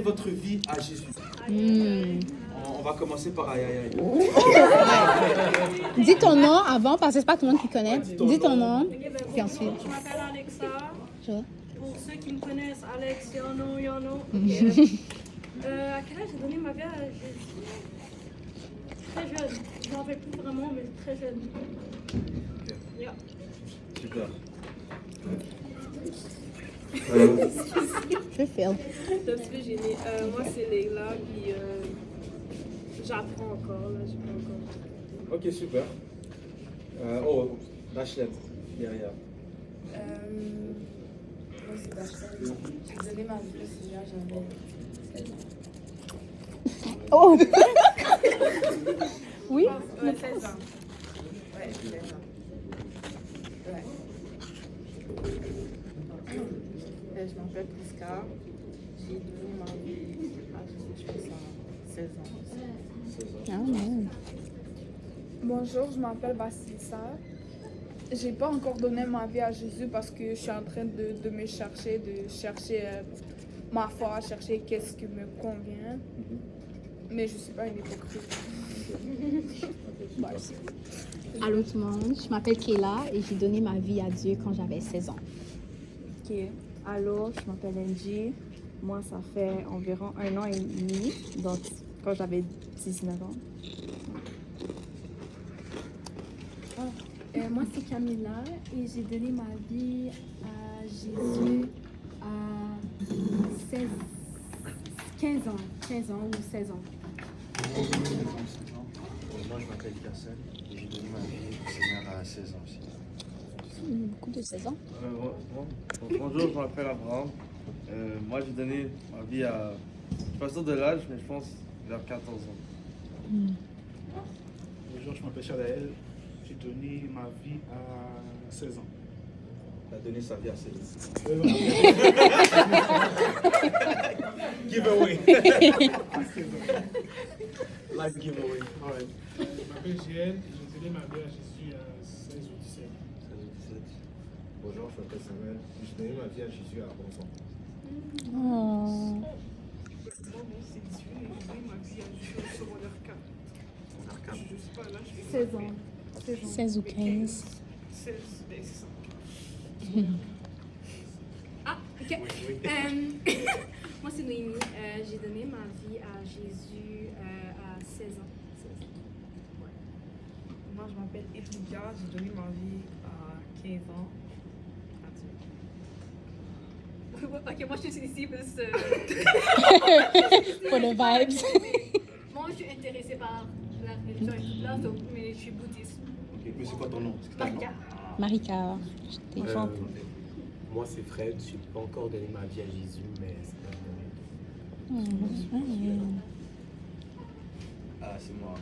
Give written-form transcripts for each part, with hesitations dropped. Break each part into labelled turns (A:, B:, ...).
A: Votre vie à Jésus. On va commencer par aïe aïe aïe.
B: Dis ton nom avant, parce que c'est pas tout le monde qui connaît. Dis ton nom. Puis ensuite.
C: Je m'appelle Alexa.
B: Je-
C: Pour ceux qui me connaissent, Alex, Yono. À quel âge j'ai donné ma vie à Jésus? Très jeune. Je m'en rappelle plus vraiment, mais très jeune. Yeah.
A: Super.
B: Je fais.
D: C'est un petit peu gênée. Moi, c'est Leila, puis j'apprends encore, là, je pas encore.
A: Ok, super. Oh, Rachel, derrière.
E: Moi, c'est Rachel. J'ai donné ma vie au Seigneur, j'avais 16 ans.
B: Oh! Oui?
E: Ouais, 16 ans. Ouais, 16 ans. Ouais. Je m'appelle Prisca. J'ai donné ma vie à Jésus, je pense, à 16 ans.
B: Ah, non.
F: Bonjour, je m'appelle Vassilissa. J'ai pas encore donné ma vie à Jésus parce que je suis en train de me chercher, ma foi, chercher qu'est-ce qui me convient. Mais je suis pas une hypocrite.
B: Allô tout le monde, je m'appelle Kayla et j'ai donné ma vie à Dieu quand j'avais 16 ans.
G: Ok. Allô, je m'appelle Angie. Moi, ça fait environ 1 an et demi, donc quand j'avais 19 ans.
H: Moi, c'est Camilla et j'ai donné ma vie à Jésus à 15 ans ou 16 ans.
I: Moi, je m'appelle Cassel et j'ai donné ma vie au Seigneur à 16 ans aussi.
B: Beaucoup de 16 ans.
J: Bonjour, je m'appelle Abraham. Moi, j'ai donné ma vie à... Je suis pas sûr de l'âge, mais je pense vers 14 ans.
K: Bonjour, je m'appelle Chadaël. J'ai donné ma vie à 16 ans.
A: Il a donné sa vie à 16 ans.
K: Giveaway.
A: Life giveaway.
K: Ouais. Je m'appelle JL et j'ai donné ma vie à Jésus à 16 ou 17 ans.
I: Bonjour, je m'appelle Samuel. J'ai donné ma vie à Jésus à 11 ans.
B: Oh.
D: Moi, c'est 18 et j'ai donné ma vie à Jésus au secondaire 4. Je sais pas, là, je fais
H: 16 ans.
B: 16 ou 15.
D: 16, ben c'est ça.
C: Ah, ok. Moi, c'est Noémie. J'ai donné ma vie à Jésus à 16 ans.
D: Moi, je m'appelle Edwika. J'ai donné ma vie à 15 ans.
C: Ok, moi, je suis ici parce que...
B: For the vibes.
C: Moi, je suis intéressée par la religion et tout là, donc, mais je suis bouddhiste.
A: Ok, mais c'est quoi ton nom?
C: Marika.
B: Marika, je t'ai
I: Moi, c'est Fred. Je n'ai pas encore donné ma vie à Jésus, mais c'est pas
A: Ah, c'est moi.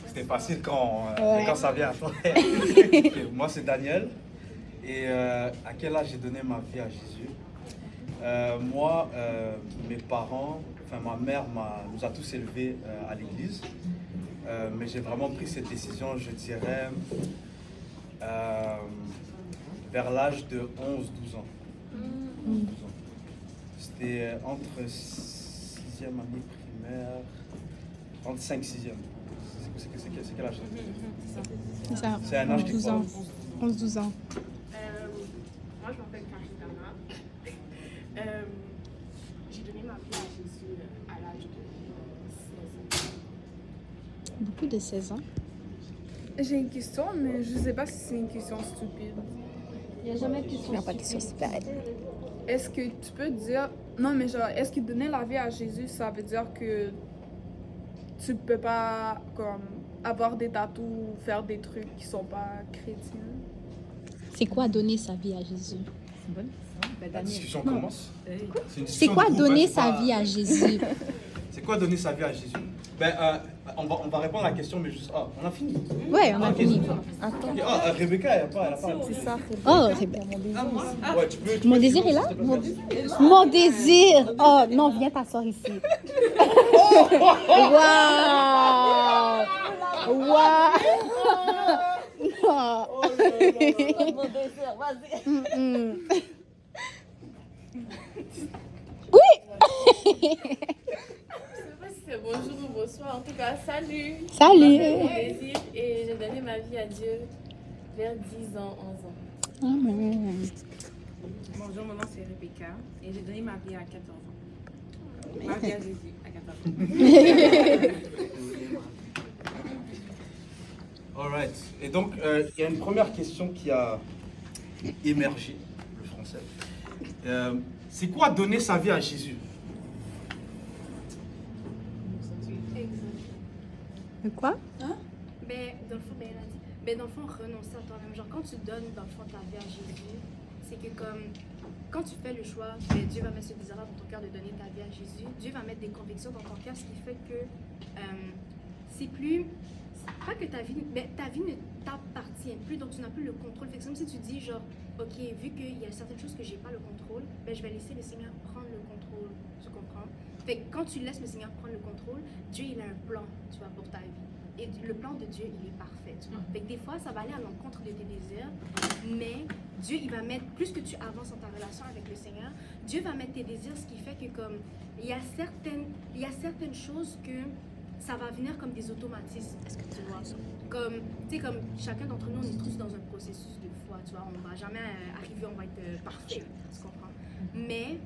A: C'était facile quand ça vient à toi. Moi, c'est Daniel. Et à quel âge j'ai donné ma vie à Jésus? Moi, mes parents, enfin ma mère nous a tous élevés à l'église. Mais j'ai vraiment pris cette décision, je dirais, vers l'âge de 11-12 ans. 11-12 ans. C'était entre 6e année primaire, entre 5-6e. C'est quel âge?
B: C'est ça.
A: C'est un âge qui
B: 12 ans. 11-12 ans.
D: Moi, je m'appelle Karitana. J'ai donné ma vie à Jésus à l'âge de 16 ans.
B: Beaucoup de 16 ans.
F: J'ai une question, mais je sais pas si c'est une question stupide.
H: Il n'y a jamais de question.
B: Il n'y a pas de question super.
F: Est-ce que tu peux dire... Non, mais genre, est-ce que donner la vie à Jésus, ça veut dire que tu peux pas, comme, avoir des tatous ou faire des trucs qui sont pas chrétiens?
B: C'est quoi donner sa vie à Jésus?
E: C'est une bonne question. Ben,
A: La
E: Daniel.
A: discussion commence. C'est une
B: C'est
A: discussion
B: quoi
A: de groupe,
B: donner
A: hein, c'est
B: sa
A: pas-
B: vie à Jésus?
A: C'est quoi donner sa vie à Jésus? Ben, on va répondre à la question, mais juste... Ah, on a fini?
B: Ouais, on a
A: Ok,
B: fini.
A: Attends. Rebecca, elle a pas
E: C'est ça.
B: Oh, Rebecca.
A: Ouais, tu peux...
B: Mon désir est là? Mon désir! Oh, non, viens t'asseoir ici. Waouh! Waouh! Non.
E: Mon désir, vas-y.
F: Je sais pas si c'est bonjour ou bonsoir. En tout cas, salut.
B: Salut.
F: Je m'appelle Mon Désir et j'ai donné ma vie à Dieu vers 10 ans, 11 ans.
B: Amen.
E: Bonjour, mon nom c'est Rebecca et j'ai donné ma vie à 14 ans. Ma vie à Jésus à 14 ans.
A: All right. Et donc, il y a une première question qui a émergé, le français. C'est quoi donner sa vie à Jésus?
B: Quoi?
C: Ben, dans le fond, ben, elle a dit, ben, dans le fond, renoncer à toi-même. Genre, quand tu donnes, dans le fond, ta vie à Jésus, c'est que comme, quand tu fais le choix, ben, Dieu va mettre ce désir-là dans ton cœur de donner ta vie à Jésus. Dieu va mettre des convictions dans ton cœur, ce qui fait que c'est plus, pas que ta vie ne t'appartient plus, donc tu n'as plus le contrôle. Fait que comme si tu dis, genre, ok, vu qu'il y a certaines choses que j'ai pas le contrôle, ben, je vais laisser le Seigneur prendre le contrôle. Tu comprends? Fait que quand tu laisses le Seigneur prendre le contrôle, Dieu, il a un plan, tu vois, pour ta vie. Et le plan de Dieu, il est parfait, tu vois. Fait que des fois, ça va aller à l'encontre de tes désirs, mais Dieu, il va mettre, plus que tu avances dans ta relation avec le Seigneur, Dieu va mettre tes désirs, ce qui fait que comme, il y a certaines choses que ça va venir comme des automatismes, tu vois. Comme, tu sais, comme chacun d'entre nous, on est tous dans un processus de foi, tu vois. On ne va jamais arriver, on va être parfait, tu comprends. Mais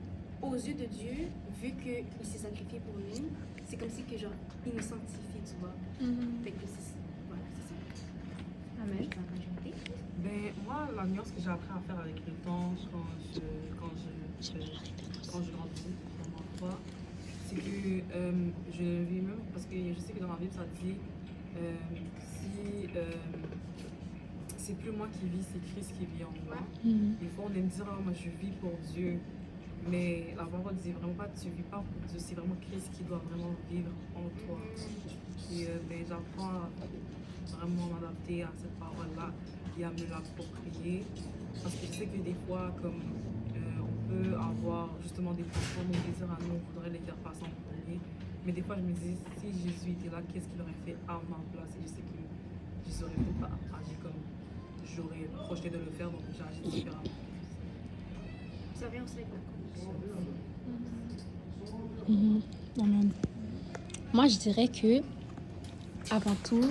C: aux yeux de Dieu, vu qu'il s'est sacrifié pour nous, c'est comme si que genre, il nous sanctifie, tu vois. Fait que voilà, c'est ça. Amen.
E: Ben, moi, la nuance que j'ai appris à faire avec le temps, quand je grandis dans ma foi, c'est que je vis même, parce que je sais que dans la Bible, ça dit, c'est plus moi qui vis, c'est Christ qui vit en moi. Des fois, on aime dire, oh, moi, je vis pour Dieu. Mais la parole dit vraiment pas que tu vis pas pour Dieu, c'est vraiment Christ qui doit vraiment vivre en toi. Et ben, j'apprends à vraiment m'adapter à cette parole-là et à me l'approprier. Parce que je sais que des fois, comme on peut avoir justement des passions, nos désirs à nous, on voudrait les faire passer en premier. Mais des fois, je me dis, si Jésus était là, qu'est-ce qu'il aurait fait à ma place? Et je sais que je ne saurais pas agir comme j'aurais projeté de le faire, donc j'ai agi différemment.
C: Ça vient aussi avec la
B: Amen. Moi, je dirais que, avant tout,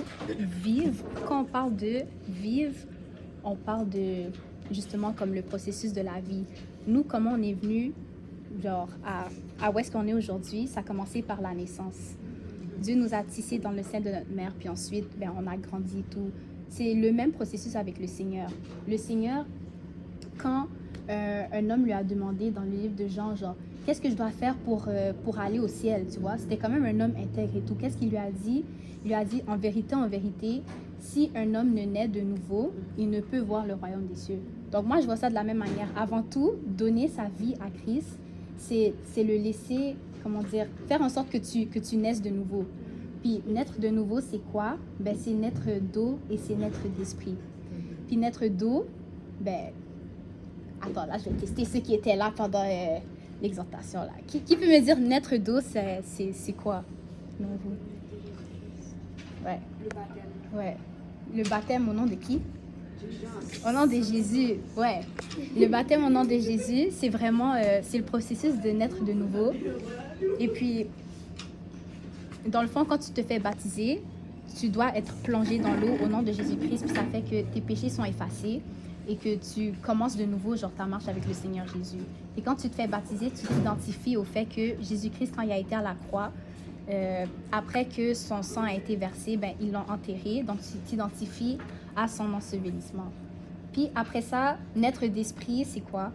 B: vivre, quand on parle de vivre, on parle de, justement, comme le processus de la vie. Nous, comment on est venu, genre, à où est-ce qu'on est aujourd'hui, ça a commencé par la naissance. Dieu nous a tissés dans le sein de notre mère, puis ensuite, ben, on a grandi et tout. C'est le même processus avec le Seigneur. Le Seigneur, quand un homme lui a demandé dans le livre de Jean, genre, qu'est-ce que je dois faire pour aller au ciel, tu vois? C'était quand même un homme intègre et tout. Qu'est-ce qu'il lui a dit? Il lui a dit, en vérité, si un homme ne naît de nouveau, il ne peut voir le royaume des cieux. Donc moi, je vois ça de la même manière. Avant tout, donner sa vie à Christ, c'est le laisser, comment dire, faire en sorte que tu naisses de nouveau. Puis naître de nouveau, c'est quoi? Ben, c'est naître d'eau et c'est naître d'esprit. Puis naître d'eau, ben... Attends, là, je vais tester ceux qui étaient là pendant l'exhortation, là. Qui peut me dire naître d'eau, c'est quoi? Non, vous? Ouais.
C: Le baptême.
B: Ouais. Le baptême au nom de qui? Au nom de Jésus, ouais. Le baptême au nom de Jésus, c'est vraiment, c'est le processus de naître de nouveau. Et puis, dans le fond, quand tu te fais baptiser, tu dois être plongé dans l'eau au nom de Jésus-Christ, puis ça fait que tes péchés sont effacés et que tu commences de nouveau, genre, ta marche avec le Seigneur Jésus. Et quand tu te fais baptiser, tu t'identifies au fait que Jésus-Christ, quand il a été à la croix, après que son sang a été versé, ben, ils l'ont enterré, donc tu t'identifies à son ensevelissement. Puis après ça, naître d'esprit, c'est quoi?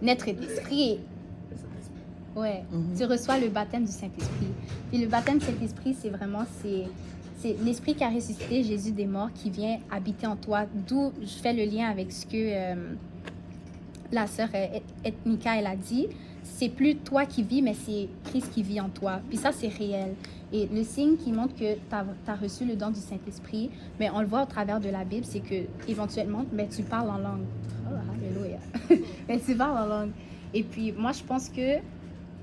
B: Naître d'esprit. Ouais, tu reçois le baptême du Saint-Esprit. Puis le baptême du Saint-Esprit, c'est vraiment, c'est l'Esprit qui a ressuscité Jésus des morts qui vient habiter en toi. D'où je fais le lien avec ce que la sœur Ethnica, elle a dit. C'est plus toi qui vis, mais c'est Christ qui vit en toi. Puis ça, c'est réel. Et le signe qui montre que tu as reçu le don du Saint-Esprit, mais on le voit au travers de la Bible, c'est que éventuellement, ben, tu parles en langue. Oh, alléluia. Mais tu parles en langue. Et puis, moi, je pense que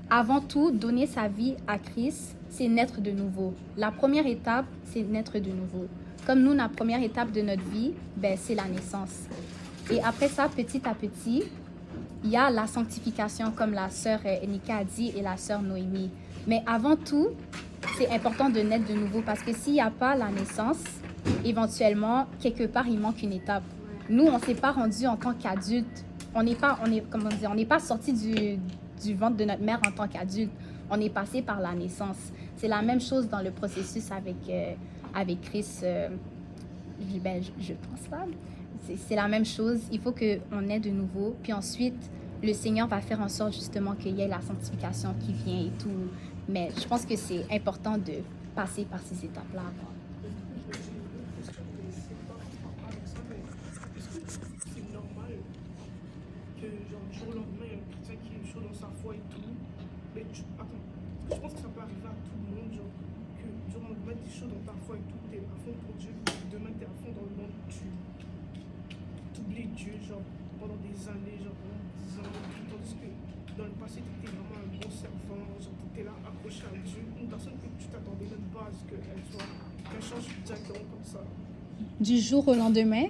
B: avant tout, donner sa vie à Christ, c'est naître de nouveau. La première étape, c'est naître de nouveau. Comme nous, la première étape de notre vie, ben, c'est la naissance. Et après ça, petit à petit, il y a la sanctification, comme la sœur Enika a dit et la sœur Noémie. Mais avant tout, c'est important de naître de nouveau parce que s'il n'y a pas la naissance, éventuellement, quelque part, il manque une étape. Nous, on ne s'est pas rendu en tant qu'adulte. On n'est pas sorti du ventre de notre mère en tant qu'adulte. On est passé par la naissance. C'est la même chose dans le processus avec Chris. Je pense là. C'est la même chose. Il faut qu'on ait de nouveau. Puis ensuite, le Seigneur va faire en sorte justement qu'il y ait la sanctification qui vient et tout. Mais je pense que c'est important de passer par ces étapes-là avant.
D: C'est normal que, genre, du jour au lendemain, il y a un chrétien qui est chaud dans sa foi et tout. Mais attends, je pense que ça peut arriver à tout le monde, genre, que du jour au lendemain, tu es chaud dans ta foi et tout, tu es à fond pour Dieu, puis demain, tu es à fond dans le monde, tu oublies Dieu, genre, pendant des années, genre, pendant 10 ans, tandis que dans le passé, tu étais vraiment un bon servant, genre, tu étais là accroché à Dieu, une personne que tu t'attendais même pas à ce qu'elle change directement comme ça.
B: Du jour au lendemain,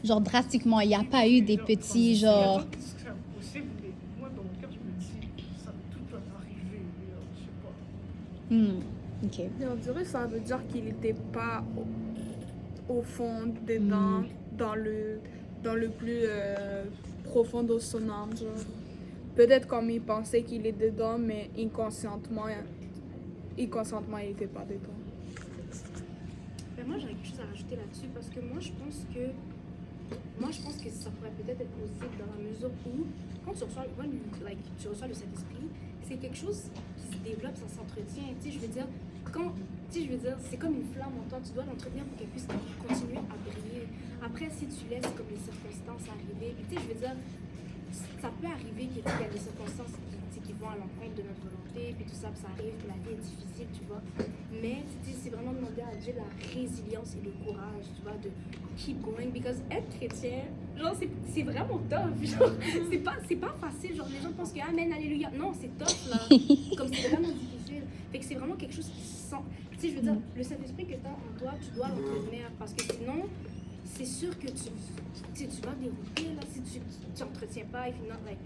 B: genre drastiquement, il n'y a pas eu des petits, genre...
D: C'est impossible, mais moi, dans mon cœur, je me dis, ça tout peut arriver, je sais pas.
B: OK.
F: Et on dirait que ça veut dire qu'il n'était pas au fond dedans, dans le plus profond de son âme. Genre. Peut-être comme il pensait qu'il est dedans, mais inconscientement il n'était pas dedans.
C: Ben moi, j'aurais quelque chose à rajouter là-dessus parce que moi, je pense que ça pourrait peut-être être possible dans la mesure où, quand tu reçois le Saint-Esprit, c'est quelque chose qui se développe, ça s'entretient. Tu sais, je veux dire, c'est comme une flamme en toi, tu dois l'entretenir pour qu'elle puisse continuer à briller. Après, si tu laisses comme les circonstances arriver, puis tu sais, je veux dire, ça peut arriver qu'il y a des circonstances qui vont à l'encontre de notre volonté, puis tout ça, puis ça arrive, puis la vie est difficile, tu vois. Mais c'est vraiment demander à Dieu la résilience et le courage, tu vois, de keep going, because être chrétien, genre, c'est vraiment tough, genre, c'est pas facile, genre, les gens pensent que amen, alléluia, non, c'est tough, là, comme c'est vraiment difficile. Fait que c'est vraiment quelque chose qui se sent, tu sais, je veux dire, le Saint-Esprit que tu as en toi, tu dois l'entretenir, parce que sinon, c'est sûr que tu vas dérouter là si tu n'entretiens pas, if you're not like,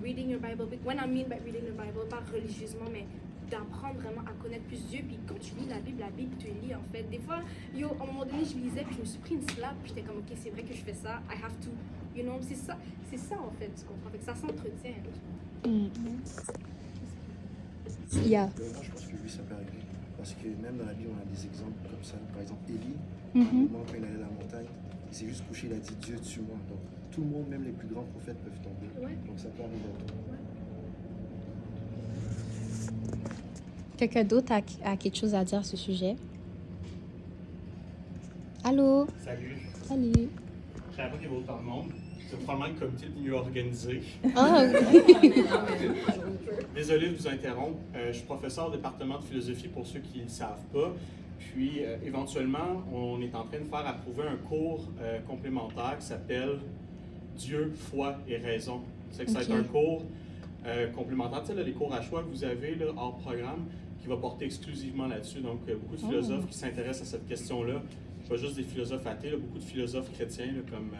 C: reading your Bible. When I mean by reading the Bible, pas religieusement, mais d'apprendre vraiment à connaître plus Dieu. Puis quand tu lis la Bible, tu lis en fait. Des fois, à un moment donné, je lisais, puis je me suis pris une slap, puis j'étais comme, ok, c'est vrai que je fais ça, I have to, c'est ça en fait, tu comprends? Fait que ça s'entretient.
B: Yeah.
L: Moi, je pense que oui, ça peut arriver. Parce que même dans la Bible, on a des exemples comme ça. Par exemple, Élie, à un moment, quand il allait à la montagne, il s'est juste couché, il a dit Dieu, tue-moi. Donc, tout le monde, même les plus grands prophètes, peuvent tomber.
C: Ouais.
L: Donc, ça peut arriver à tout.
B: Quelqu'un d'autre a quelque chose à dire à ce sujet? Allô?
M: Salut.
B: Salut.
M: Je savais pas qu'il y avait autant de monde. C'est probablement le comité le mieux organisé.
B: Ah,
M: Désolé de vous interrompre. Je suis professeur au département de philosophie pour ceux qui ne le savent pas. Puis, éventuellement, on est en train de faire approuver un cours complémentaire qui s'appelle Dieu, foi et raison. C'est que ça va être un cours complémentaire. Tu sais, là, les cours à choix que vous avez là, hors programme qui va porter exclusivement là-dessus. Donc, beaucoup de philosophes qui s'intéressent à cette question-là. Pas juste des philosophes athées, là, beaucoup de philosophes chrétiens là, comme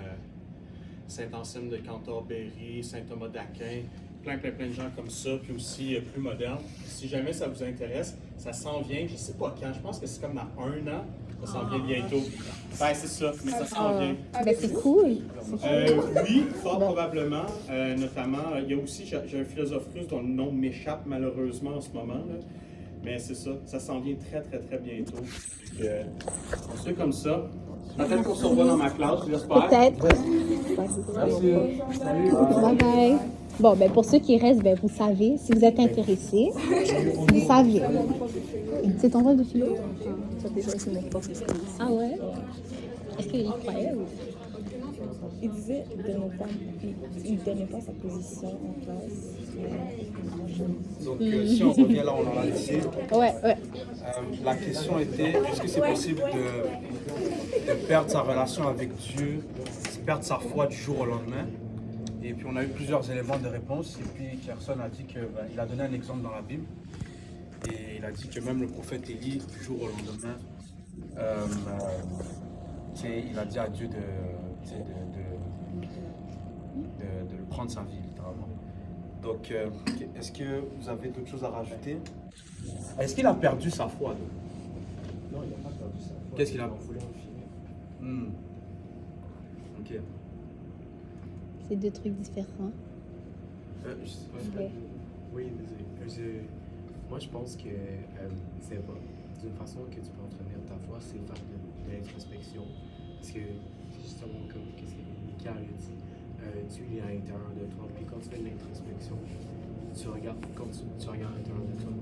M: Saint-Anselme de Cantorbéry, Saint Thomas d'Aquin, plein de gens comme ça, puis aussi plus modernes. Si jamais ça vous intéresse, ça s'en vient, je sais pas quand, je pense que c'est comme dans 1 an, ça s'en vient bientôt. Ben c'est ça, mais ça s'en vient.
B: Ben c'est cool.
M: Oui, fort probablement. Notamment, il y a aussi, j'ai un philosophe russe dont le nom m'échappe malheureusement en ce moment, là. Mais c'est ça s'en vient très bientôt. Un truc comme ça. Peut-être qu'on se revoit dans ma classe, j'espère.
B: Peut-être.
M: Merci. Salut.
B: Bye bye. Bon, ben pour ceux qui restent, ben vous savez, si vous êtes intéressés, vous savez. C'est ton rôle de philo? Ah ouais? Est-ce qu'il croyait ou?
G: Il disait il ne donnait pas sa position en classe.
A: Donc, si on revient là, on en a laissé.
B: Ouais.
A: La question était, est-ce que c'est possible de perdre sa relation avec Dieu, perdre sa foi du jour au lendemain? Et puis on a eu plusieurs éléments de réponse. Et puis Kerson a dit qu'il a donné un exemple dans la Bible. Et il a dit que même le prophète Élie, du jour au lendemain, il a dit à Dieu prendre sa vie, littéralement. Donc, est-ce que vous avez d'autres choses à rajouter? Est-ce qu'il a perdu sa foi?
L: Non, il n'a pas perdu sa foi.
A: Qu'est-ce qu'il a?
L: Il en voulait en finir.
A: Ok.
B: C'est deux trucs différents.
I: Je sais pas.
B: Ouais.
I: Oui, désolé. Moi, je pense que c'est pas. D'une façon que tu peux entretenir ta foi, c'est faire de l'introspection. Parce que, justement, comme qu'est-ce que Mika a dit, Dieu est à l'intérieur de toi. Puis quand tu fais de l'introspection, tu regardes, quand tu regardes à l'intérieur de toi,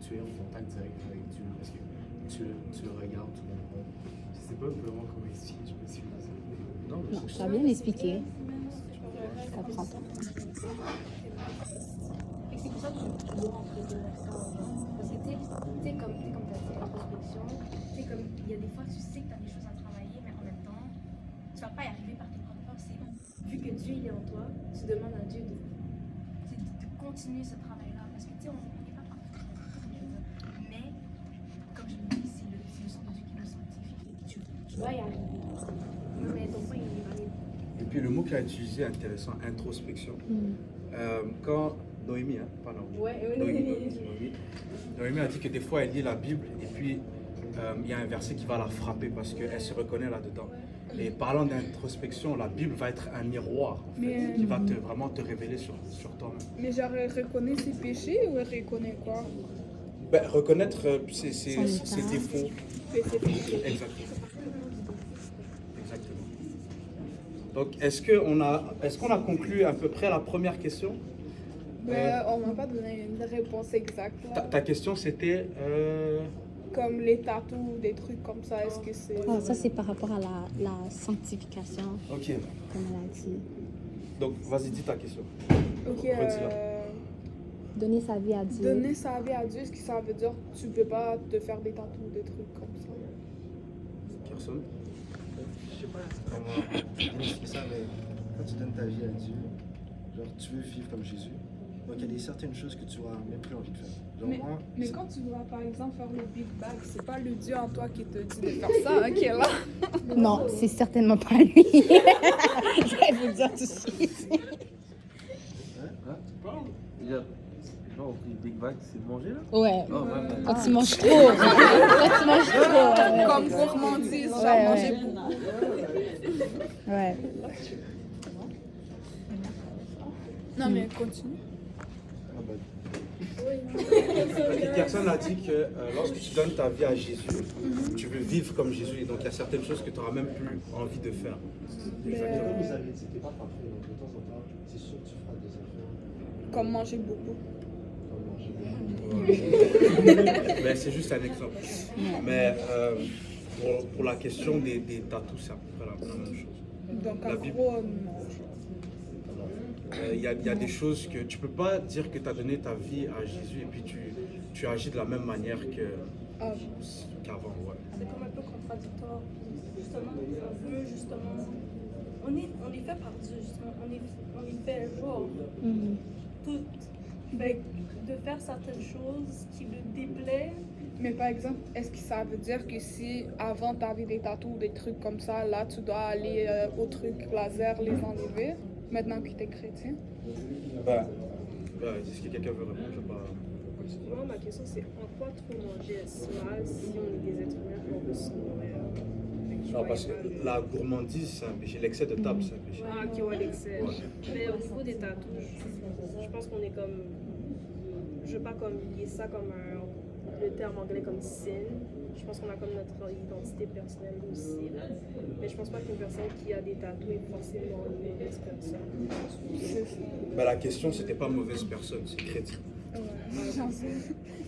I: tu es en contact direct avec Dieu. Parce que tu le regardes, tu le comprends. Je sais pas vraiment comment expliquer, je me suis dit.
B: Non, tu as bien expliqué. Ça prend temps.
C: C'est pour ça que tu dois rentrer de l'accent. Parce que tu sais, comme tu as dit, l'introspection, tu sais, comme il y a des fois, tu sais que tu as des choses à travailler, mais en même temps, tu vas pas y arriver par tes propres forces. Vu que Dieu il est en toi, tu demandes à Dieu de continuer ce travail-là. Parce que tu sais, on n'est pas parfait. Mais, comme je le dis, c'est le sang de Dieu qui nous sanctifie. Tu vas y arriver. Mais ton point, il va aller.
A: Et puis le mot qu'il a utilisé est intéressant, introspection. Quand Noémie, pas Noémie. Noémie a dit que des fois elle lit la Bible et puis il y a un verset qui va la frapper parce qu'elle se reconnaît là-dedans. Et parlant d'introspection, la Bible va être un miroir en fait, qui va vraiment te révéler sur toi-même.
F: Mais genre, elle reconnaît ses péchés ou elle reconnaît quoi?
A: Ben, reconnaître ses défauts. Exactement. Donc, est-ce qu'on a conclu à peu près la première question?
F: On m'a pas donné une réponse exacte. Là.
A: Ta question, c'était...
F: Comme les tatous ou des trucs comme ça, est-ce que c'est...
B: Oh, ça, c'est par rapport à la sanctification,
A: Ok.
B: comme elle a dit.
A: Donc, vas-y, dis ta question.
F: Ok,
B: donner sa vie à Dieu.
F: donner sa vie à Dieu, est-ce que ça veut dire que tu peux pas te faire des tatous ou des trucs comme ça?
A: Personne?
L: Je sais pas comment expliquer ça, mais quand tu donnes ta vie à Dieu, genre tu veux vivre comme Jésus, donc il y a certaines choses que tu n'auras même plus envie de faire. Genre
F: Mais quand tu vas par exemple faire le Big Bang, c'est pas le Dieu en toi qui te dit de faire ça, qui est là.
B: Non, c'est certainement pas lui. Je vais vous dire tout de suite.
J: Genre, Big Bag, c'est manger là?
B: Ouais.
J: Oh,
B: Quand tu manges trop. Quand tu manges trop.
F: Comme gourmandise, genre manger beaucoup.
B: Ouais.
F: Non mais continue.
A: Personne a dit que lorsque tu donnes ta vie à Jésus, tu veux vivre comme Jésus. Et donc, il y a certaines choses que tu n'auras même plus envie de faire.
L: Exactement. Vous avez dit que tu n'es pas parfait, donc de temps en temps, c'est sûr que tu feras des affaires.
F: Comme manger beaucoup.
A: Mais c'est juste un exemple. Mais pour la question des tatous, c'est à peu près la même chose.
F: Donc
A: La
F: en
A: Bible.
F: gros, non.
A: Il y a des choses que tu peux pas dire que tu as donné ta vie à Jésus et puis tu agis de la même manière qu'avant. Ouais.
N: C'est comme un peu contradictoire. Justement, on veut justement. On est fait par Dieu, justement. On est fait genre. Tout. Ben, de faire certaines choses qui le déplaisent.
F: Mais par exemple, est-ce que ça veut dire que si avant tu avais des tatous ou des trucs comme ça, là tu dois aller au truc laser, les enlever, maintenant que tu es chrétien?
A: Est-ce que quelqu'un veut répondre? Je sais pas.
O: Moi, ma question c'est en quoi trop manger est-ce mal si on est des êtres humains et on veut se nourrir?
A: Non, parce que la gourmandise, c'est un péché. L'excès de table, c'est un péché.
O: Ah, ok, ouais, l'excès. Mais au niveau des tatous, je pense qu'on est comme. Je veux pas comme lier ça comme le terme anglais comme sin. Je pense qu'on a comme notre identité personnelle aussi. Mais je pense pas qu'une personne qui a des tatous est forcément une mauvaise personne.
A: Ben, la question, c'était pas mauvaise personne, c'est chrétien.
F: Ouais.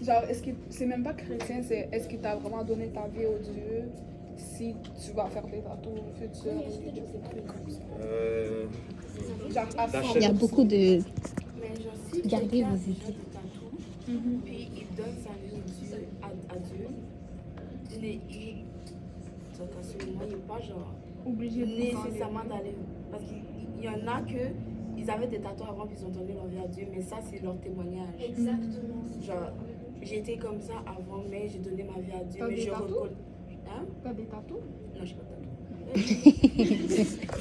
F: Genre, est-ce que c'est même pas chrétien, c'est est-ce que tu as vraiment donné ta vie au Dieu si tu vas faire des tatous futurs ou des trucs comme ça? Genre, à fond.
B: Il y a beaucoup de.
C: Mais genre, si
B: Gardez
C: quelqu'un
B: vos
C: a
B: idées.
C: des tatous, puis il donne sa vie à Dieu, donc à ce moment, il n'est pas genre
F: obligé
C: nécessairement d'aller. Parce qu'il y en a que ils avaient des tatous avant puis ils ont donné leur vie à Dieu, mais ça c'est leur témoignage.
N: Exactement.
C: Genre, j'étais comme ça avant, mais j'ai donné ma vie à Dieu.
F: T'as
C: Mais
F: des
C: je
F: tatous?
C: reconnais. Hein?
F: T'as des tatous?
C: Non, j'ai pas de tatou.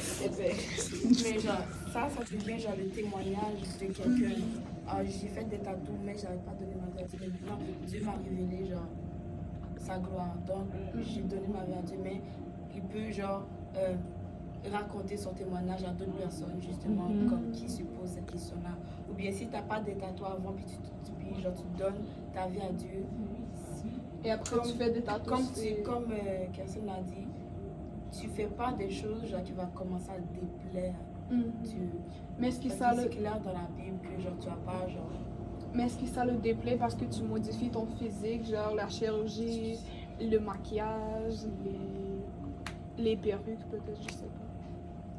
F: Mais genre, ça devient genre le témoignage de quelqu'un. Ah, j'ai fait des tatous, mais j'avais pas donné ma vie à Dieu. Mais maintenant, Dieu m'a révélé genre sa gloire. Donc, j'ai donné ma vie à Dieu, mais il peut genre raconter son témoignage à d'autres personnes, justement, comme qui se posent cette question-là. Ou bien si t'as pas de tatous avant, puis genre, tu donnes ta vie à Dieu.
G: Et après, tu fais des tatous.
F: Comme Kerstin l'a dit, tu fais pas des choses genre, qui va commencer à te déplaire.
G: Mais est-ce que
F: Parce
G: ça
F: que
G: le...
F: c'est clair dans la Bible que genre, tu vas pas genre...
G: Mais est-ce que ça le déplaît parce que tu modifies ton physique, genre la chirurgie, le maquillage, les perruques peut-être, je sais pas.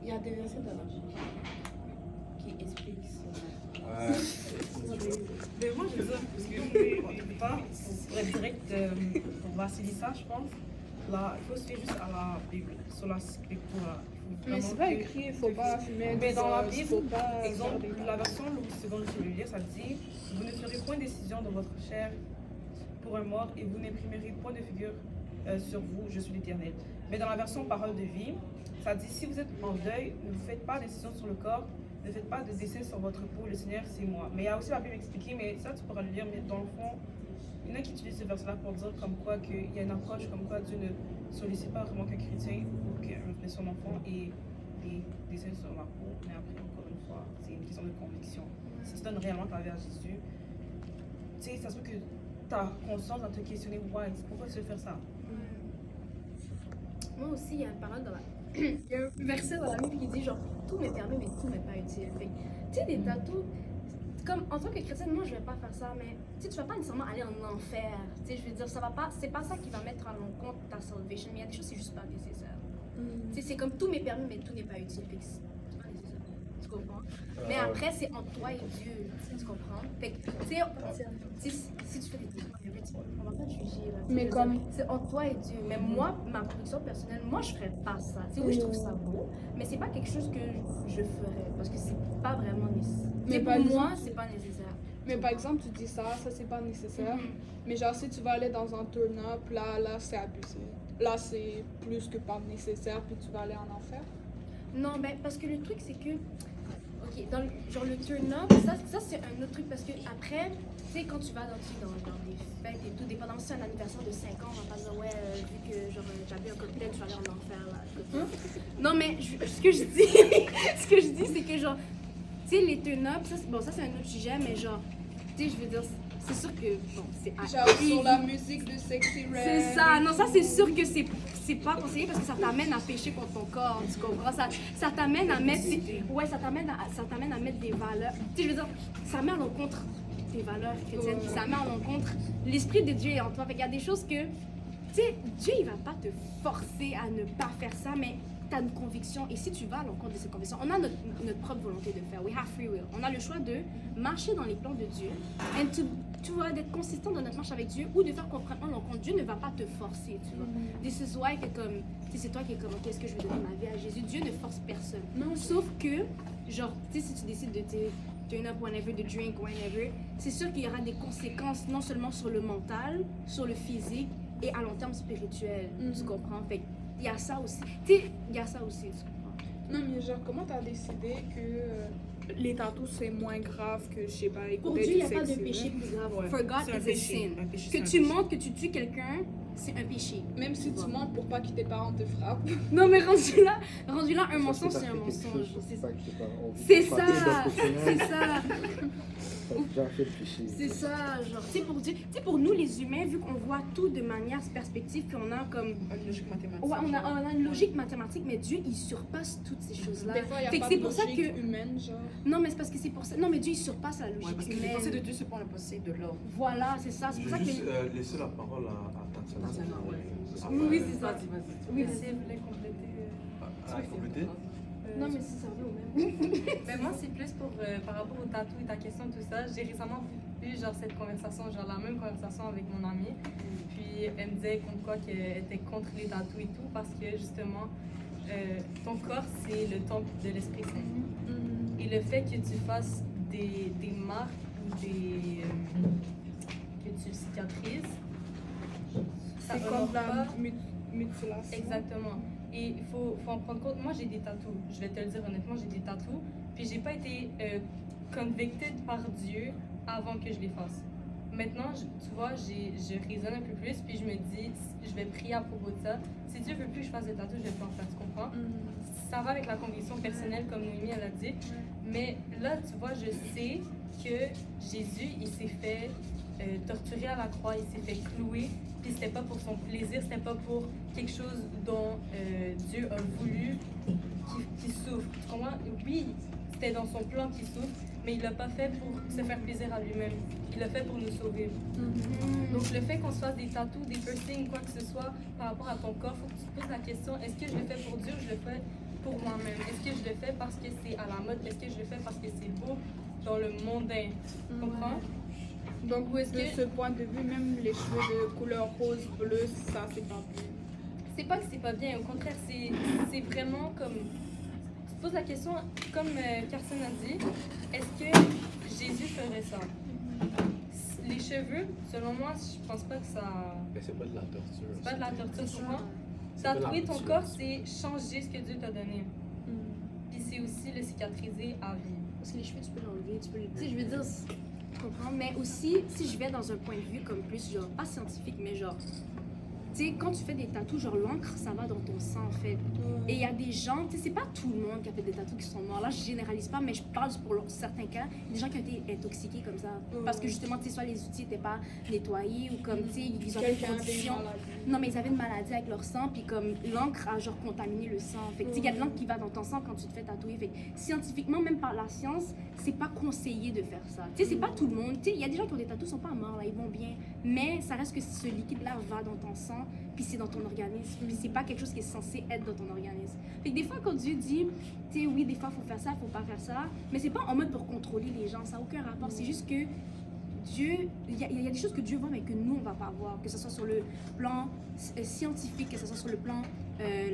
F: Il y a des versets dans la Bible qui expliquent ça.
E: Mais moi, je veux dire, parce que pas, pour être direct, pour Vassili ça, je pense, là, il faut se fier juste à la Bible, sur la scripture. Là.
G: Mais c'est pas écrit, il faut pas fumer.
E: Mais dans la
G: il
E: Bible,
G: faut pas
E: exemple,
G: faire des-
E: la version Louis II, je vais le lire, ça dit vous ne ferez point décision dans votre chair pour un mort et vous n'imprimerez point de figure sur vous, je suis l'Éternel. Mais dans la version Parole de vie, ça dit si vous êtes en deuil, ne vous faites pas décision sur le corps, ne faites pas de dessin sur votre peau, le Seigneur c'est moi. Mais il y a aussi la Bible expliquée, mais ça tu pourras le lire, mais dans le fond, il y en a qui utilisent ce verset-là pour dire comme quoi qu'il y a une approche comme quoi Dieu ne sollicite pas vraiment qu'un chrétien ou qu'un son enfant ait des dessins sur la peau, mais après, encore une fois, c'est une question de conviction. Si tu donnes réellement ta vie à Jésus, tu sais, ça se peut que ta conscience va te questionner, why, pourquoi tu veux faire ça?
C: Moi aussi, il y a une parole dans la... il y a un verset dans la Bible qui dit genre, tout m'est permis, mais tout m'est pas utile. Fait que, tu sais, des tatous, comme en tant que chrétienne, moi je vais pas faire ça, mais tu sais, tu vas pas nécessairement aller en enfer. Tu sais, je veux dire, ça va pas, c'est pas ça qui va mettre en compte ta salvation, mais il y a des choses, c'est juste pas nécessaire. Tu sais, c'est comme tout m'est permis, mais tout n'est pas utile. Fait que c'est pas nécessaire. Tu comprends? Mais après, c'est entre toi et Dieu. Tu comprends? Fait que, tu sais, si tu fais des trucs, on va pas te juger là.
G: Mais comme-
C: C'est entre toi et Dieu. Mais moi, ma conviction personnelle, moi, je ferais pas ça. Tu sais, oui, je trouve ça beau, mais c'est pas quelque chose que je ferais parce que c'est pas vraiment nécessaire.
G: Mais
C: Mais
G: par
C: pour
G: exemple-
C: moi, c'est pas nécessaire.
G: Mais par exemple, tu dis ça c'est pas nécessaire. Mais genre, si tu vas aller dans un turn-up, là c'est abusé. Là, c'est plus que pas nécessaire, puis tu vas aller en enfer.
C: Non, ben, parce que le truc, c'est que, ok, dans le, genre le turn-up, ça c'est un autre truc, parce que après, tu sais, quand tu vas dans des fêtes et tout, dépendamment si c'est un anniversaire de 5 ans, on va pas dire, ouais, vu que genre j'avais un cocktail, je vais aller en enfer, là. Non, mais ce que je dis, ce que je dis, c'est que genre, tu sais, les turn-up, ça c'est un autre sujet, mais genre, tu sais, je veux dire, c'est sûr que, bon, c'est
G: Genre sur la musique de Sexy Red.
C: c'est ça, non, ça c'est sûr que c'est pas conseillé parce que ça t'amène à pécher contre ton corps, tu comprends? Ça t'amène à mettre, ouais, ça t'amène à mettre des valeurs. Tu sais, je veux dire, ça met à l'encontre tes valeurs chrétiennes, puis ça met à l'encontre l'esprit de Dieu est en toi. Fait qu'il y a des choses que, tu sais, Dieu il va pas te forcer à ne pas faire ça, mais tu as une conviction et si tu vas à l'encontre de cette conviction, on a notre propre volonté de faire. We have free will. On a le choix de marcher dans les plans de Dieu et tu vois, d'être consistant dans notre marche avec Dieu ou de faire complètement l'encontre. Dieu ne va pas te forcer, tu vois. This is why que comme, c'est toi qui es comme, ok, est-ce que je vais donner ma vie à Jésus? Dieu ne force personne. Non, sauf que, genre, tu sais, si tu décides de turn up whenever, de drink whenever, c'est sûr qu'il y aura des conséquences non seulement sur le mental, sur le physique et à long terme spirituel. Tu comprends? Fait il y a ça aussi. Tu sais, il y a ça aussi, tu comprends?
G: Non, mais genre, comment t'as décidé que les tatous c'est moins grave que, je sais pas, écouter
C: Pour Dieu, il
G: du
C: n'y a pas de
G: Sexy
C: péché
G: Red?
C: plus grave.
E: Ouais,
C: For God,
E: c'est un
C: it's a
E: péché.
C: sin.
E: Un péché,
C: Que
E: c'est un
C: tu
E: péché.
C: mentes, que tu tues quelqu'un, c'est un péché.
G: Même si tu mens pour pas que tes parents te frappent.
C: Non, mais rendu là, un mensonge, c'est un mensonge. C'est ça, c'est ça. C'est ça, genre, tu sais, pour Dieu, tu sais, pour nous les humains, vu qu'on voit tout de manière perspective, qu'on a comme.
E: Une logique mathématique.
C: Ouais, on a une logique mathématique, mais Dieu, il surpasse toutes ces choses-là.
G: Des fois, il y a
C: Fait que
G: pas
C: c'est
G: de
C: pour ça
G: logique
C: que.
G: humaine, genre.
C: Non, mais c'est parce que c'est pour ça. Non, mais Dieu, il surpasse la logique
E: Ouais, parce que les
C: humaine.
E: pensées de Dieu se font la pensée de l'homme.
C: Voilà, c'est ça. C'est
A: Je
C: pour
A: vais
C: ça que.
A: juste laisser la parole à Tatiana.
E: Tatiana, ouais.
C: Oui, c'est ça.
E: Vas-y, vas-y.
C: Oui,
N: Si vous voulez compléter.
A: À compléter.
C: Non, mais si ça revient au même.
H: Ben moi, c'est plus pour par rapport au tatou et ta question, tout ça. J'ai récemment eu genre cette conversation, genre la même conversation avec mon amie. Puis elle me disait comme quoi qu'elle était contre les tatous et tout parce que justement, ton corps c'est le temple de l'Esprit Saint. Et le fait que tu fasses des marques ou que tu cicatrises, ça
G: C'est
H: honore
G: comme la
H: pas.
G: mutilation.
H: Exactement. Et il faut en prendre compte. Moi, j'ai des tatous. Je vais te le dire honnêtement, j'ai des tatous. Puis j'ai pas été convicted par Dieu avant que je les fasse. Maintenant, tu vois, je raisonne un peu plus, puis je me dis, je vais prier à propos de ça. Si Dieu veut plus que je fasse des tatous, je vais plus en faire, tu comprends? Ça va avec la conviction personnelle, comme Noémie, elle a dit. Mais là, tu vois, je sais que Jésus, il s'est fait torturer à la croix, il s'est fait clouer, puis c'était pas pour son plaisir, c'était pas pour quelque chose dont Dieu a voulu qu'il souffre. Tu comprends? Oui, c'était dans son plan qu'il souffre, mais il l'a pas fait pour se faire plaisir à lui-même. Il l'a fait pour nous sauver. Donc le fait qu'on se fasse des tatous, des piercings, quoi que ce soit, par rapport à ton corps, faut que tu te poses la question, est-ce que je le fais pour Dieu ou je le fais pour moi-même? Est-ce que je le fais parce que c'est à la mode? Est-ce que je le fais parce que c'est beau dans le mondain? Tu comprends?
F: Donc, de ce point de vue, même les cheveux de couleur rose, bleu, ça, c'est pas bien.
H: C'est pas que c'est pas bien, au contraire, c'est vraiment comme... Tu te poses la question, comme Carson a dit, est-ce que Jésus ferait ça? Les cheveux, selon moi, je pense pas que ça...
I: Mais c'est pas de la torture.
H: C'est pas de la torture, tu vois?
I: C'est pas de la
H: Tatouer ton
I: torture.
H: corps, c'est changer ce que Dieu t'a donné. Puis c'est aussi le cicatriser à vie.
C: Parce que les cheveux, tu peux l'enlever, tu peux le... Tu sais, je veux dire, tu comprends? Mais aussi, si je vais dans un point de vue comme plus, genre, pas scientifique, mais genre... Tu sais, quand tu fais des tatous, genre l'encre, ça va dans ton sang en fait. Et il y a des gens, tu sais, c'est pas tout le monde qui a fait des tatous qui sont morts. Là, je généralise pas, mais je parle pour certains cas. Des gens qui ont été intoxiqués comme ça. Parce que justement, tu sais, soit les outils n'étaient pas nettoyés ou comme, tu sais, ils ont fait une condition. Non, mais ils avaient une maladie avec leur sang, puis comme l'encre a genre contaminé le sang. Fait que tu sais, il y a de l'encre qui va dans ton sang quand tu te fais tatouer. Fait que scientifiquement, même par la science, c'est pas conseillé de faire ça. Tu sais, c'est pas tout le monde. Tu sais, il y a des gens qui ont des tatous, sont pas morts, là, ils vont bien. Mais ça reste que ce liquide-là va dans ton sang, puis c'est dans ton organisme. Puis c'est pas quelque chose qui est censé être dans ton organisme. Fait que des fois, quand Dieu dit, tu sais, oui, des fois, faut faire ça, faut pas faire ça, mais c'est pas en mode pour contrôler les gens, ça n'a aucun rapport. C'est juste que Dieu, il y a des choses que Dieu voit, mais que nous, on va pas voir. Que ce soit sur le plan scientifique, que ce soit sur le plan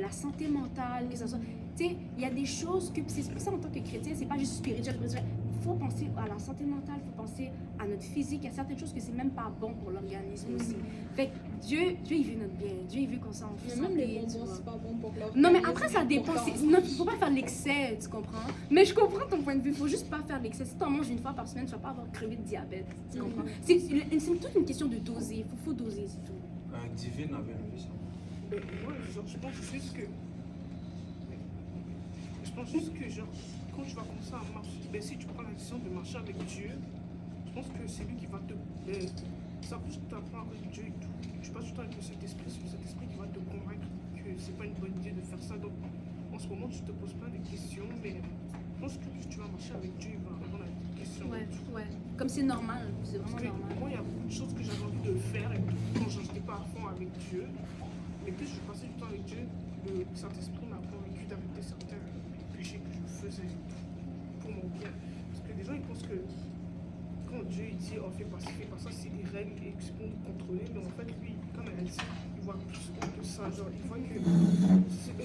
C: la santé mentale, que ce soit... Tu sais, il y a des choses que... C'est pour ça, en tant que chrétien, c'est pas juste spirituel. Il faut penser à la santé mentale, il faut penser à notre physique. Il y a certaines choses que c'est même pas bon pour l'organisme aussi. Fait que Dieu, il veut notre bien. Dieu, il veut qu'on s'en
F: Mais même les bonbons, c'est pas bon pour l'organisme.
C: Non, mais après, ça dépend. Il faut pas faire l'excès, tu comprends? Mais je comprends ton point de vue. Il faut juste pas faire l'excès. Si tu en manges une fois par semaine, tu vas pas avoir crevé de diabète. Tu comprends? C'est toute une question de doser. Il faut doser, c'est tout.
A: Divine avait levé ça.
D: Mais moi, genre, je pense juste que, genre, quand tu vas commencer à marcher, ben, si tu prends la décision de marcher avec Dieu, je pense que c'est lui qui va te... ça que tu apprends avec Dieu et tout. Tu passes du temps avec le Saint-Esprit, c'est le Saint-Esprit qui va te convaincre que c'est pas une bonne idée de faire ça. Donc, en ce moment, tu te poses pas des questions, mais je pense que plus tu vas marcher avec Dieu, il va répondre à tes questions.
C: Ouais, ouais. Comme c'est normal, c'est vraiment
D: Parce que
C: normal.
D: moi, il y a beaucoup de choses que j'avais envie de faire et quand je n'étais pas à fond avec Dieu, mais plus je passais du temps avec Dieu, le Saint-Esprit m'a convaincu d'arrêter certains péchés que je faisais pour mon bien. Parce que les gens, ils pensent que quand Dieu il dit oh, fais pas ça, c'est des règles et que c'est pour nous contrôler, mais en fait, lui, comme elle a dit, il voit plus que ça. Genre, il voit que c'est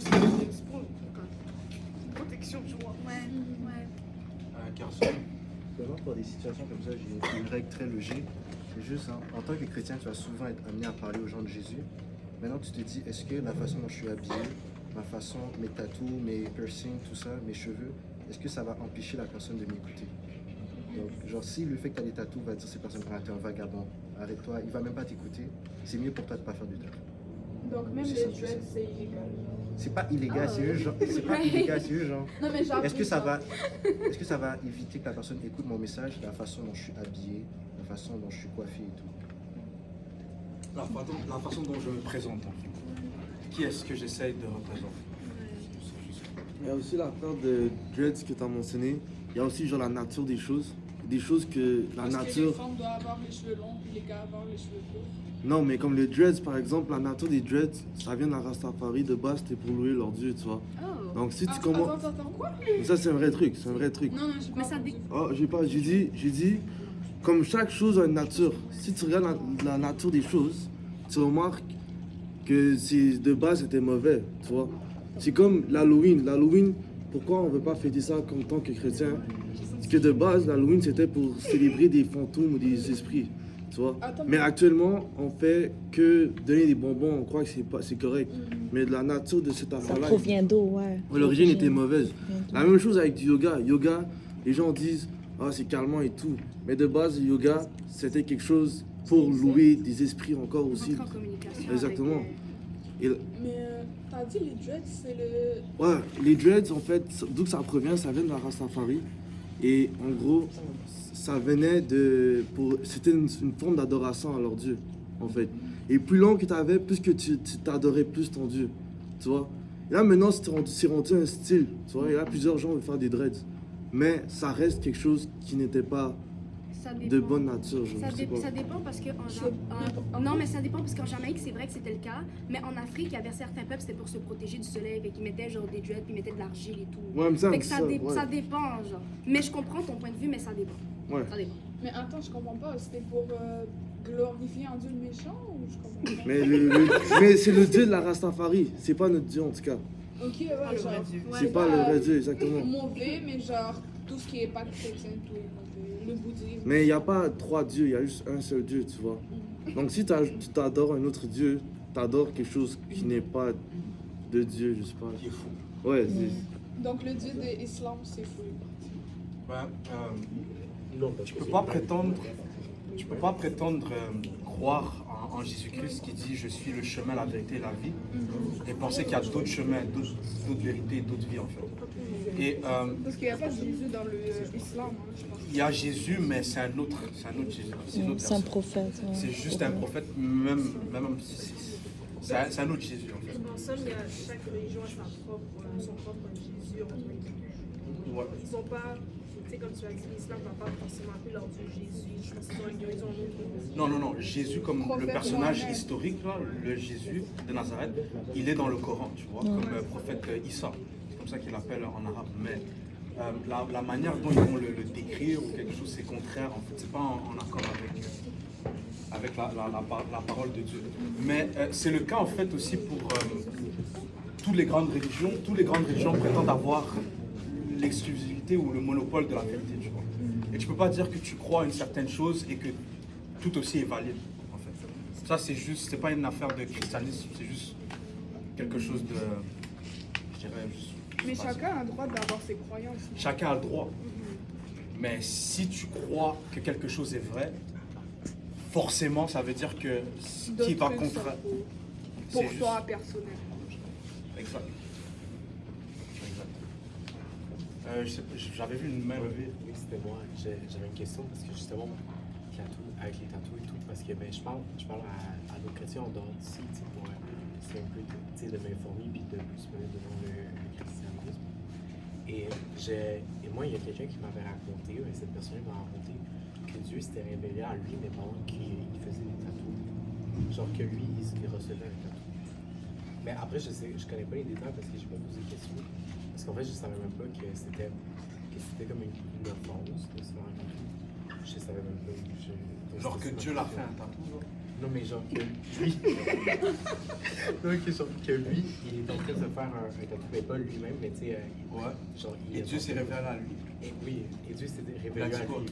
D: pour une protection, tu vois.
C: Ouais, ouais.
A: Carson.
L: Vraiment, pour des situations comme ça, j'ai une règle très logique. C'est juste, hein, en tant que chrétien, tu vas souvent être amené à parler aux gens de Jésus. Maintenant, tu te dis, est-ce que la façon dont je suis habillé, ma façon, mes tatous, mes piercings, tout ça, mes cheveux, est-ce que ça va empêcher la personne de m'écouter? Donc, genre, si le fait que tu as des tatous va dire cette personne, ah, t'es un vagabond, arrête-toi, il va même pas t'écouter, c'est mieux pour toi de pas faire de tatous.
F: Donc, même les dreads, c'est illégal.
L: C'est pas illégal, c'est juste genre. C'est pas illégal, c'est juste genre.
F: Non, mais j'avoue
L: est-ce que ça va éviter que la personne écoute mon message, la façon dont je suis habillé, la façon dont je suis coiffé et tout?
A: La façon dont je me présente, en fait. Qui est-ce que j'essaye de représenter?
J: Il y a aussi l'affaire de dreads que tu as mentionné. Il y a aussi genre la nature des choses. Des choses que la
F: Parce
J: nature...
F: que les femmes doivent avoir les cheveux longs, puis les gars avoir les cheveux courts.
J: Non, mais comme les dreads, par exemple, la nature des dreads, ça vient de la Rastafari. De base, c'était pour louer leur dieu, tu vois.
C: Oh.
J: Donc si tu
F: Attends,
J: commences...
F: quoi?
J: Ça, c'est un vrai truc, c'est un vrai truc.
F: Non, j'ai pas entendu.
J: Oh, j'ai dit, comme chaque chose a une nature. Si tu regardes la nature des choses, tu remarques que de base, c'était mauvais, tu vois. C'est comme l'Halloween. L'Halloween, pourquoi on ne veut pas fêter ça en tant que chrétien? Parce que de base, l'Halloween, c'était pour célébrer des fantômes ou des esprits, tu vois. Mais actuellement, on fait que donner des bonbons, on croit que c'est correct. mais la nature de cette
P: Ça
J: affaire-là.
P: provient d'eau, ouais.
J: L'origine
P: Ça
J: était
P: provient-
J: mauvaise. La même chose avec du yoga. Yoga, les gens disent ah c'est calmant et tout, mais de base le yoga c'était quelque chose pour louer des esprits encore aussi.
C: Rentrer en communication
J: Exactement. Et,
G: Mais t'as dit les dreads, c'est le.
J: ouais, les dreads en fait, d'où ça provient, ça vient de la Rastafari. Et en gros, ça venait c'était une forme d'adoration à leur Dieu, en fait. Et plus long que tu avais, plus que tu t'adorais plus ton Dieu, tu vois. Et là maintenant, c'est rendu un style, tu vois. Et là, plusieurs gens veulent faire des dreads. Mais ça reste quelque chose qui n'était pas
C: Ça
J: de
C: dépend.
J: bonne nature, je
C: Ça,
J: sais pas.
C: ça dépend parce que non mais ça dépend parce qu'en Jamaïque c'est vrai que c'était le cas, mais en Afrique il y avait certains peuples c'était pour se protéger du soleil et qu'ils mettaient genre des dreads puis ils mettaient de l'argile et tout.
J: Ouais, mais ça,
C: Fait que ça,
J: ouais.
C: ça dépend genre. Mais je comprends ton point de vue mais ça dépend.
J: Ouais.
C: Ça dépend.
G: Mais attends, je comprends pas. C'était pour glorifier un dieu méchant ou je comprends pas?
J: Mais c'est le Dieu de la Rastafari, c'est pas notre Dieu en tout cas.
G: Ok, ouais, genre.
J: C'est pas le vrai Dieu, exactement.
G: Mauvais, mais genre tout ce qui est pas chrétien, tout est mauvais. Le bouddhisme.
J: Mais il n'y a pas 3 dieux, il y a juste un seul Dieu, tu vois. Donc si tu t'adores un autre Dieu, tu adores quelque chose qui n'est pas de Dieu, je sais pas.
A: Qui est fou.
J: Ouais,
G: Donc le dieu de l'islam, c'est fou.
A: Ben,
I: Non, parce
A: tu
I: que
A: peux
I: c'est
A: pas
I: vrai.
A: prétendre croire en Jésus-Christ qui dit je suis le chemin, la vérité et la vie et penser qu'il y a d'autres chemins, d'autres vérités, d'autres vies en fait. Et
G: Parce qu'il n'y a pas de Jésus dans l'islam, hein, je pense.
A: il y a Jésus, mais c'est un autre Jésus. C'est une autre
P: C'est un
A: personne.
P: prophète. ouais.
A: C'est juste un prophète, même c'est un autre Jésus en fait.
O: En somme, chaque religion a son propre Jésus.
A: Ouais.
O: Ils sont pas, tu sais, comme tu as dit, l'islam n'a pas forcément appelé leur Dieu Jésus. Je pense qu'ils ont un autre.
A: Non, Jésus comme le
G: Prophète
A: personnage
G: Mohamed.
A: historique, là, le Jésus de Nazareth, il est dans le Coran, tu vois, comme prophète Issa. C'est comme ça qu'il l'appelle en arabe. Mais la manière dont ils vont le décrire ou quelque chose, c'est contraire. En fait, c'est pas en accord avec la parole de Dieu. Mais c'est le cas en fait aussi pour toutes les grandes religions. Toutes les grandes religions prétendent avoir l'exclusivité ou le monopole de la vérité, tu vois. Et tu peux pas dire que tu crois à une certaine chose et que tout aussi est valide, en fait. Ça, c'est pas une affaire de christianisme, c'est juste quelque chose de, je dirais,
G: Mais chacun a le droit d'avoir ses croyances.
A: chacun a le droit. Mais si tu crois que quelque chose est vrai, forcément, ça veut dire que ce qui va
G: D'autres trucs
A: contre...
G: sont faux.
A: c'est
G: Pour
A: juste-
G: toi, personnel.
A: Exact. J'avais vu une main levée.
I: Oui, c'était moi. J'avais une question parce que justement, avec les tatous et tout, parce que ben, je parle à d'autres chrétiens en dehors d'ici, tu sais, pour essayer un peu de m'informer puis de plus me mettre devant le christianisme. Et moi, il y a quelqu'un qui m'avait raconté, cette personne m'a raconté que Dieu s'était révélé à lui, mais pendant qu'il faisait des tatous. Genre que lui, il recevait un tatou. Mais après, je connais pas les détails parce que j'ai pas posé de questions. Parce qu'en fait, je savais même pas que c'était comme une offense de se faire un tatou. Je savais même pas.
A: Genre que Dieu l'a fait un tatou, genre.
I: Non, mais genre que lui. Non, genre que lui, il est en train de se faire un tatou, mais pas lui-même, mais tu sais. Genre,
A: Et Dieu s'est révélé à lui.
I: Et oui, et Dieu s'est
A: Il a
I: révélé
A: dit
I: à
A: quoi?
I: lui.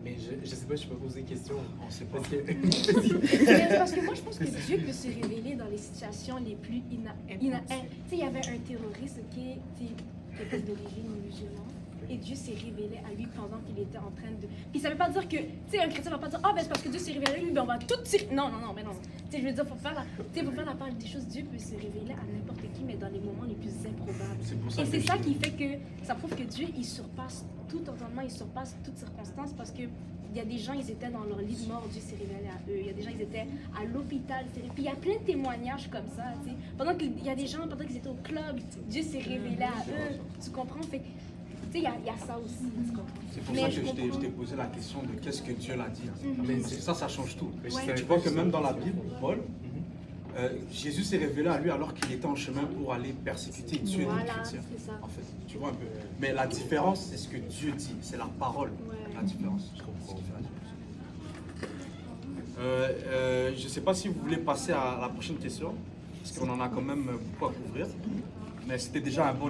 I: Mais je sais pas, je peux poser des questions.
A: On sait pas.
I: Parce que.
C: Parce que moi, je pense que Dieu peut se révéler dans les situations les plus Tu sais, il y avait un terroriste qui était d'origine musulmane. Et Dieu s'est révélé à lui pendant qu'il était en train de... Puis ça veut pas dire que... Tu sais, un chrétien va pas dire « Ah, ben c'est parce que Dieu s'est révélé à lui, ben on va tout tirer... » Non, mais non. Tu sais, je veux dire, faut faire la part des choses. Dieu peut se révéler à n'importe qui, mais dans les moments les plus improbables.
A: C'est pour ça
C: Et
A: que
C: c'est
A: je
C: ça
A: dis-
C: qui fait que... Ça prouve que Dieu, il surpasse tout entendement, il surpasse toute circonstance parce que il y a des gens, ils étaient dans leur lit de mort, Dieu s'est révélé à eux. Il y a des gens, ils étaient à l'hôpital. Puis il y a plein de témoignages comme ça, tu sais. Pendant qu'il y a des gens, pendant qu'ils étaient au club, Dieu s'est révélé à eux. Tu comprends? Fait que, tu sais, il y a ça aussi, tu comprends?
A: C'est pour
C: Mais
A: ça
C: je
A: que je
C: comprends.
A: t'ai posé la question de qu'est-ce que Dieu l'a dit.
C: Mhm.
A: Mais ça change tout.
C: Ouais.
A: Tu vois que même dans la Bible, Paul, Jésus s'est révélé à lui alors qu'il était en chemin pour aller persécuter et tuer des
C: Voilà,
A: chrétiens.
C: c'est ça.
A: En fait, tu vois un peu. Mais la différence, c'est ce que Dieu dit, c'est la parole. La différence. Je comprends. Je ne sais pas si vous voulez passer à la prochaine question, parce qu'on en a quand même beaucoup à couvrir. Mais c'était déjà un bon